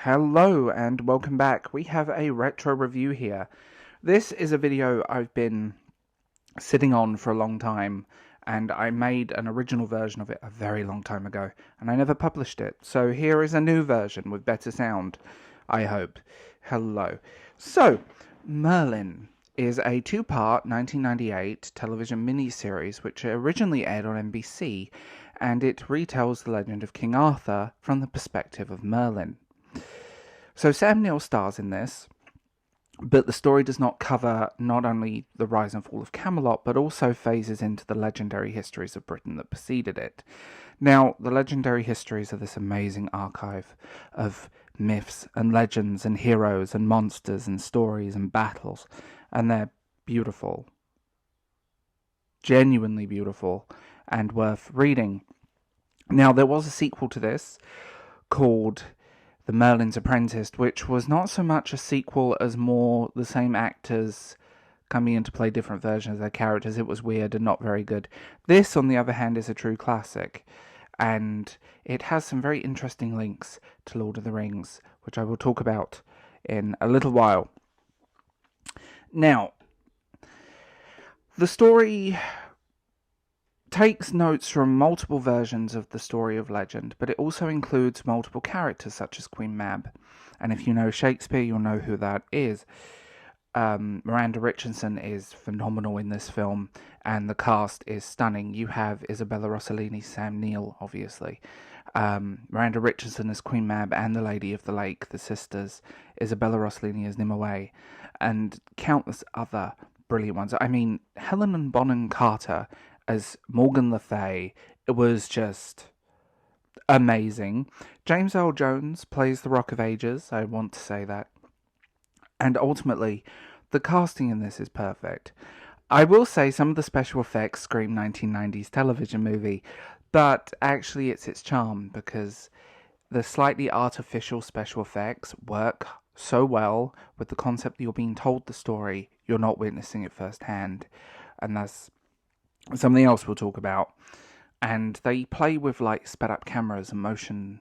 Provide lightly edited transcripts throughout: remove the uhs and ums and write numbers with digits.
Hello and welcome back. We have a retro review here. This is a video I've been sitting on for a long time, and I made an original version of it a very long time ago, and I never published it. So here is a new version with better sound, I hope. Hello. So, Merlin is a two-part 1998 television miniseries which originally aired on NBC, and it retells the legend of King Arthur from the perspective of Merlin. So Sam Neill stars in this, but the story does not cover not only the rise and fall of Camelot, but also phases into the legendary histories of Britain that preceded it. Now, the legendary histories are this amazing archive of myths and legends and heroes and monsters and stories and battles, and they're beautiful, genuinely beautiful, and worth reading. Now, there was a sequel to this called The Merlin's Apprentice, which was not so much a sequel as more the same actors coming in to play different versions of their characters. It was weird and not very good. This, on the other hand, is a true classic, and it has some very interesting links to Lord of the Rings, which I will talk about in a little while. Now, the story takes notes from multiple versions of the story of legend, but it also includes multiple characters such as Queen Mab. And if you know Shakespeare, you'll know who that is. Miranda Richardson is phenomenal in this film, and the cast is stunning. You have Isabella Rossellini, Sam Neill, obviously. Miranda Richardson as Queen Mab and the Lady of the Lake, the sisters. Isabella Rossellini as Nimue, and countless other brilliant ones. I mean, Helen Bonham Carter as Morgan Le Fay, it was just amazing. James Earl Jones plays the Rock of Ages, I want to say that. And ultimately, the casting in this is perfect. I will say some of the special effects scream 1990s television movie, but actually it's its charm, because the slightly artificial special effects work so well with the concept that you're being told the story, you're not witnessing it firsthand. And that's something else we'll talk about. And they play with like sped up cameras and motion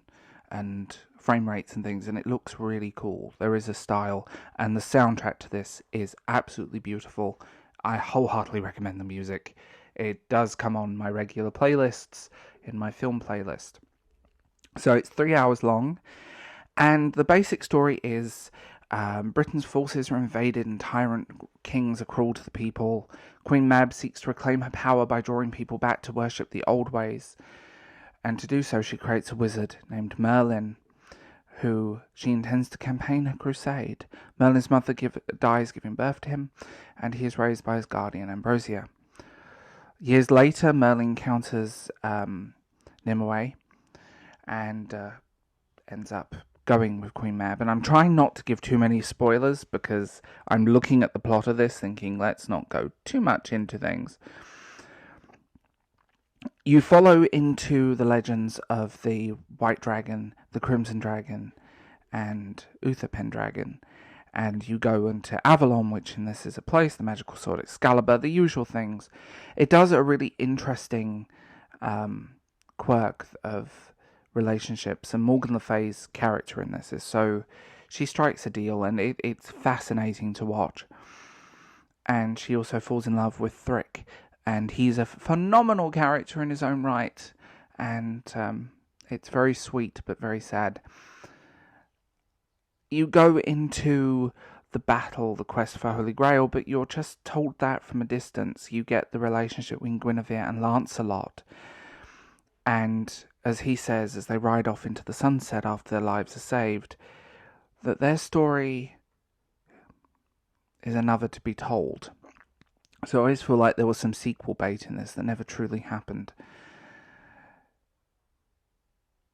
and frame rates and things, and it looks really cool. There is a style, and the soundtrack to this is absolutely beautiful. I wholeheartedly recommend the music. It does come on my regular playlists in my film playlist. So it's 3 hours long, and the basic story is Britain's forces are invaded and tyrant kings are cruel to the people. Queen Mab seeks to reclaim her power by drawing people back to worship the old ways. And to do so, she creates a wizard named Merlin, who she intends to campaign a crusade. Merlin's mother dies giving birth to him, and he is raised by his guardian, Ambrosia. Years later, Merlin encounters Nimue and ends up going with Queen Mab. And I'm trying not to give too many spoilers, because I'm looking at the plot of this thinking, let's not go too much into things. You follow into the legends of the White Dragon, the Crimson Dragon, and Uther Pendragon. And you go into Avalon, which in this is a place, the magical sword Excalibur, the usual things. It does a really interesting quirk of relationships, and Morgan Le Fay's character in this is so, she strikes a deal, and it's fascinating to watch. And she also falls in love with Thrick, and he's a phenomenal character in his own right, and it's very sweet but very sad. You go into the battle, the quest for Holy Grail, but you're just told that from a distance. You get the relationship between Guinevere and Lancelot, and as he says, as they ride off into the sunset after their lives are saved, that their story is another to be told. So I always feel like there was some sequel bait in this that never truly happened.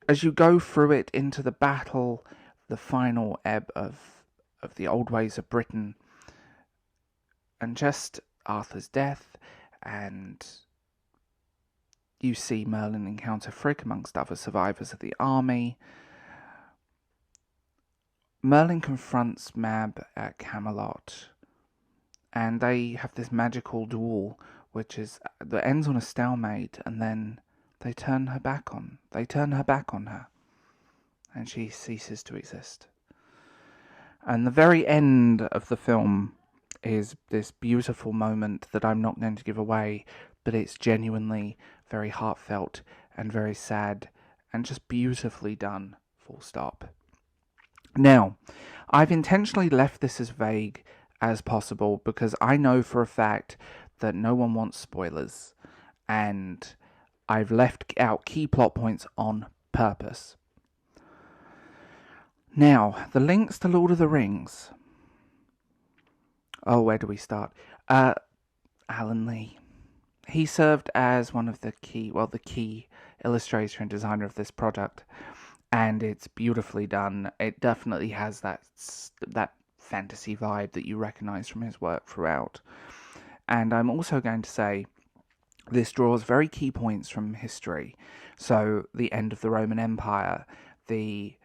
As you go through it into the battle, the final ebb of the old ways of Britain, and just Arthur's death, and you see Merlin encounter Frigg amongst other survivors of the army. Merlin confronts Mab at Camelot, and they have this magical duel, that ends on a stalemate, and then they turn her back on her, and she ceases to exist. And the very end of the film is this beautiful moment that I'm not going to give away, but it's genuinely very heartfelt and very sad and just beautifully done, full stop. Now, I've intentionally left this as vague as possible because I know for a fact that no one wants spoilers, and I've left out key plot points on purpose. Now, the links to Lord of the Rings. Oh, where do we start? Alan Lee. He served as one of the key illustrator and designer of this product, and it's beautifully done. It definitely has that fantasy vibe that you recognize from his work throughout. And I'm also going to say this draws very key points from history. So the end of the Roman Empire, the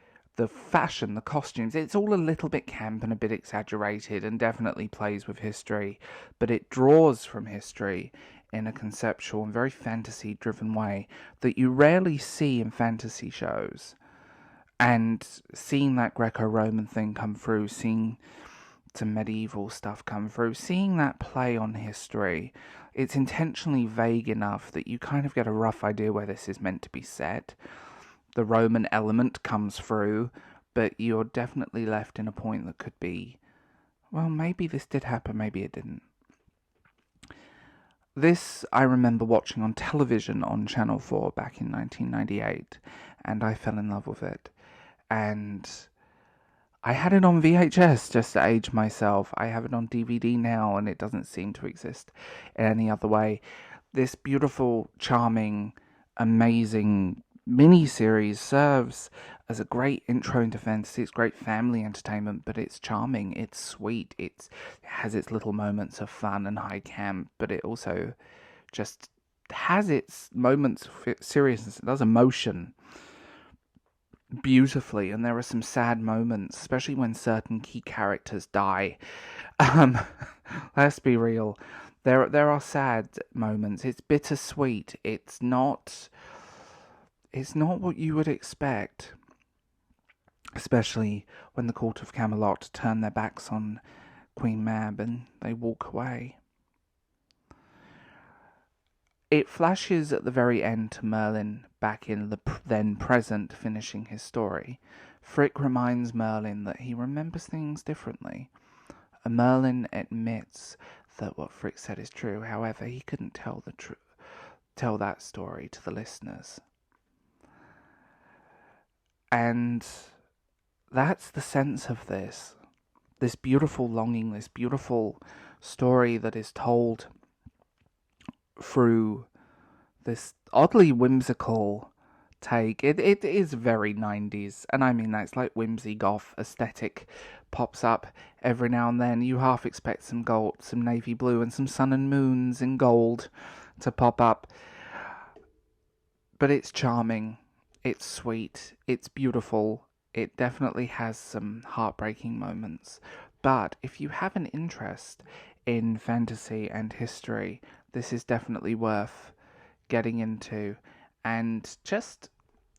fashion, the costumes, it's all a little bit camp and a bit exaggerated and definitely plays with history, but it draws from history in a conceptual and very fantasy-driven way that you rarely see in fantasy shows. And seeing that Greco-Roman thing come through, seeing some medieval stuff come through, seeing that play on history, it's intentionally vague enough that you kind of get a rough idea where this is meant to be set. The Roman element comes through, but you're definitely left in a point that could be, well, maybe this did happen, maybe it didn't. This I remember watching on television on Channel 4 back in 1998, and I fell in love with it. And I had it on VHS just to age myself. I have it on DVD now, and it doesn't seem to exist in any other way. This beautiful, charming, amazing mini-series serves as a great intro into fantasy. It's great family entertainment, but it's charming, it's sweet, it has its little moments of fun and high camp, but it also just has its moments of seriousness. It does emotion beautifully, and there are some sad moments, especially when certain key characters die. Let's be real. There are sad moments. It's bittersweet. It's not what you would expect, especially when the court of Camelot turn their backs on Queen Mab and they walk away. It flashes at the very end to Merlin back in the then present finishing his story. Frick reminds Merlin that he remembers things differently. And Merlin admits that what Frick said is true. However, he couldn't tell that story to the listeners. And that's the sense of this beautiful longing, this beautiful story that is told through this oddly whimsical take. It is very 90s, and I mean that's like whimsy goth aesthetic pops up every now and then. You half expect some gold, some navy blue, and some sun and moons in gold to pop up. But it's charming, it's sweet, it's beautiful. It definitely has some heartbreaking moments. But if you have an interest in fantasy and history, this is definitely worth getting into. And just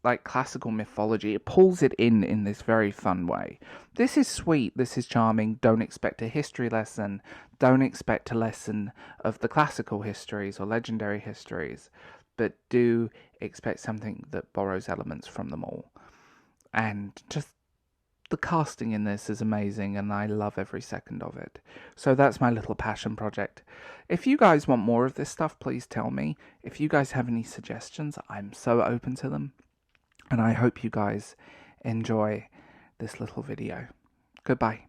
like classical mythology, it pulls it in this very fun way. This is sweet, this is charming. Don't expect a history lesson. Don't expect a lesson of the classical histories or legendary histories. But do expect something that borrows elements from them all. And just the casting in this is amazing, and I love every second of it. So that's my little passion project. If you guys want more of this stuff, please tell me. If you guys have any suggestions, I'm so open to them. And I hope you guys enjoy this little video. Goodbye.